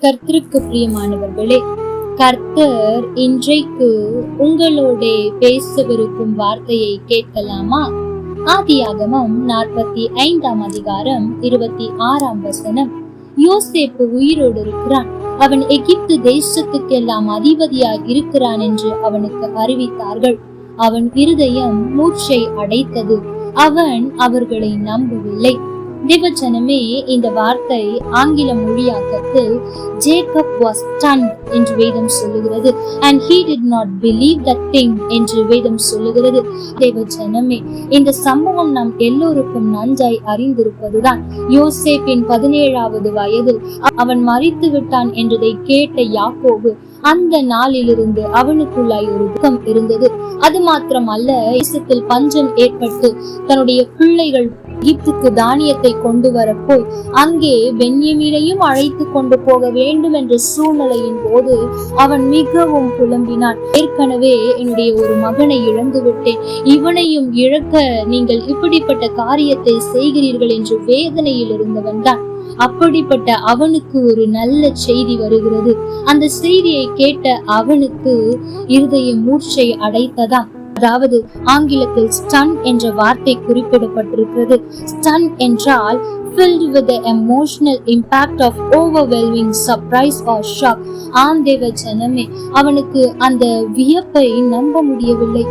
கர்த்தருக்கு பிரியமானவர்களே, கர்த்தர் இன்றைக்கு உங்களோட பேசவிருக்கும் வார்த்தையை கேட்கலாமா? ஆதியாகமம் 45ஆம் அதிகாரம் 26ஆம் வசனம். யோசேப்பு உயிரோடு இருக்கிறான், அவன் எகிப்து தேசத்துக்கெல்லாம் அதிபதியாய் இருக்கிறான் என்று அவனுக்கு அறிவித்தார்கள். அவன் இருதயம் மூர்ச்சை அடைத்தது, அவன் அவர்களை நம்பவில்லை. தேவஜனமே, இந்த வார்த்தை ஆங்கில மொழியாக்கத்தில் Jacob was stunned என்று வேதம் சொல்லுகிறது. And he did not believe that thing என்று வேதம் சொல்லுகிறது. தேவஜனமே, இந்த சம்பவம் நாம் எல்லோருக்கும் நன்றாய் அறிந்திருப்பதுதான். யோசேப்பின் 17வது வயதில் அவன் மரித்து விட்டான் என்றதை கேட்ட யாக்கோபு அந்த நாளிலிருந்து அவனுக்குள்ளாய் ஒரு துக்கம் இருந்தது. அது மாத்திரமல்ல, தேசத்தில் பஞ்சம் ஏற்பட்டு தன்னுடைய பிள்ளைகள் எகிப்துக்கு தானியத்தை கொண்டு வரப்போய் அங்கே பென்யமீனையும் அழைத்து கொண்டு போக வேண்டும் என்ற சூழ்நிலையின் போது அவன் மிகவும் புலம்பினான். ஏற்கனவே என்னுடைய ஒரு மகனை இழந்து விட்டேன், இவனையும் இழக்க நீங்கள் இப்படிப்பட்ட காரியத்தை செய்கிறீர்கள் என்று வேதனையில் இருந்தவன் தான். அப்படிப்பட்ட அவனுக்கு ஒரு நல்ல செய்தி வருகிறது. அந்த செய்தியை கேட்ட அவனுக்கு இருதயம் மூர்ச்சை அடைத்ததாம். அதாவது ஆங்கிலத்தில் ஸ்டன் என்ற வார்த்தை குறிப்பிடப்பட்டிருக்கிறது. ஸ்டன் என்றால் filled with the emotional impact of overwhelming surprise or shock. ஆந்தேவ ஜனமே, அவனுக்கு அந்த வியப்பை நம்ப முடியவில்லை.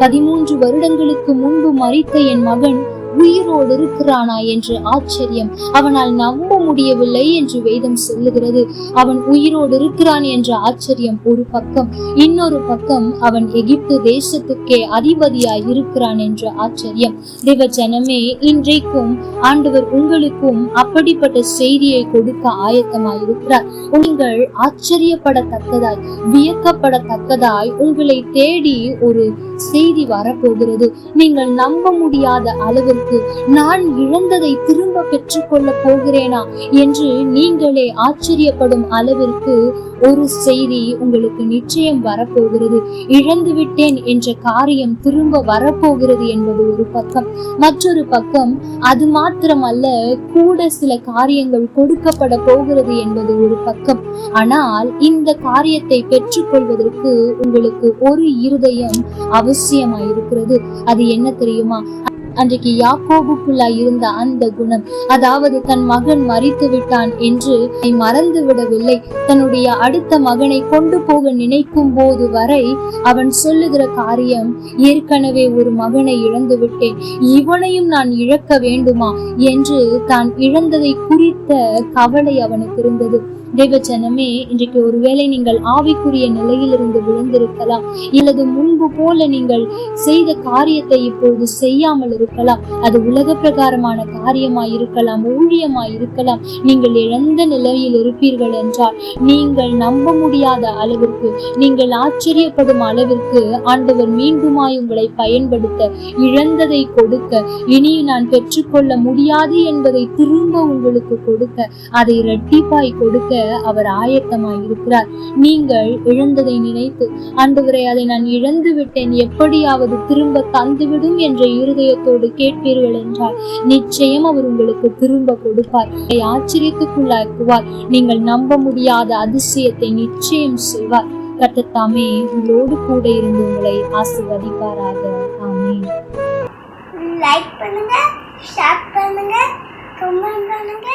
13 வருடங்களுக்கு முன்பு மரித்த என் மகன் உயிரோடு இருக்கிறானா என்று ஆச்சரியம். அவனால் நம்ப முடியவில்லை என்று வேதம் சொல்லுகிறது. அவன் உயிரோடு இருக்கிறான் என்ற ஆச்சரியம் ஒரு பக்கம், இன்னொரு பக்கம் அவன் எகிப்து தேசத்துக்கே அதிபதியாய் இருக்கிறான் என்ற ஆச்சரியம். தேவ ஜனமே, இன்றைக்கும் ஆண்டவர் உங்களுக்கும் அப்படிப்பட்ட செய்தியை கொடுக்க ஆயத்தமாய் இருக்கிறார். நீங்கள் ஆச்சரியப்படத்தக்கதாய், வியக்கப்படத்தக்கதாய் உங்களை தேடி ஒரு செய்தி வரப்போகிறது. நீங்கள் நம்ப முடியாத அளவிற்கு நான் இழந்ததை திரும்ப பெற்றுக்கொள்ள போகிறேனா என்று நீங்களே ஆச்சரியப்படும் அளவிற்கு ஒரு செய்தி உங்களுக்கு நிச்சயம் வரப்போகிறது. இழந்து விட்டேன் என்ற காரியம் திரும்ப வரப்போகிறது என்பது ஒரு பக்கம். மற்றொரு பக்கம், அது மாத்திரமல்ல, கூட சில காரியங்கள் கொடுக்கப்பட போகிறது என்பது ஒரு பக்கம். ஆனால் இந்த காரியத்தை பெற்றுக்கொள்வதற்கு உங்களுக்கு ஒரு இருதயம் அவசியமாயிருக்கிறது. அது என்ன தெரியுமா? அன்றைக்கு யாக்கோபுக்குள்ளாய் இருந்த அந்த குணம், அதாவது தன் மகன் மரித்து விட்டான் என்று மறந்து விடவில்லை. தன்னுடைய அடுத்த மகனை கொண்டு போக நினைக்கும் போது வரை அவன் சொல்லுகிற காரியம், ஏற்கனவே ஒரு மகனை இழந்து விட்டேன், இவனையும் நான் இழக்க வேண்டுமா என்று தான் இழந்ததை குறித்த கவலை அவனுக்கு இருந்தது. தேவஜனமே, இன்றைக்கு ஒருவேளை நீங்கள் ஆவிக்குரிய நிலையிலிருந்து விழுந்திருக்கலாம், இல்லது முன்பு போல நீங்கள் செய்த காரியத்தை இப்பொழுது செய்யாமல் இருக்கலாம். அது உலக பிரகாரமான காரியமாய் இருக்கலாம், ஊழியமாய் இருக்கலாம். நீங்கள் இழந்த நிலையில் இருப்பீர்கள் என்றால் நீங்கள் நம்ப முடியாத அளவிற்கு, நீங்கள் ஆச்சரியப்படும் அளவிற்கு ஆண்டவர் மீண்டுமாய் உங்களை பயன்படுத்த, இழந்ததை கொடுக்க, இனி நான் பெற்றுக்கொள்ள முடியாது என்பதை திரும்ப உங்களுக்கு கொடுக்க, அதை இரட்டிப்பாய் கொடுக்க அவர் ஆயத்தமாய் இருக்கிறார். நீங்கள் இழந்ததை நினைத்து, ஆண்டவரே அதை நான் இழந்து விட்டேன், எப்படியாவது திரும்ப தந்துவிடும் என்ற இருதயத்தோடு கேட்பீர்கள் என்றால் நிச்சயம் அவர் உங்களுக்கு திரும்ப கொடுப்பார், ஆச்சரியத்துக்குள்ளாக்குவார். நீங்கள் நம்ப முடியாத அதிசயத்தை நிச்சயம் செய்வார். கர்த்தர் தாமே உங்களோடு கூட இருந்து உங்களை ஆசீர்வதிப்பாராக. ஆமென். லைக் பண்ணுங்க, ஷேர் பண்ணுங்க, கமெண்ட் பண்ணுங்க.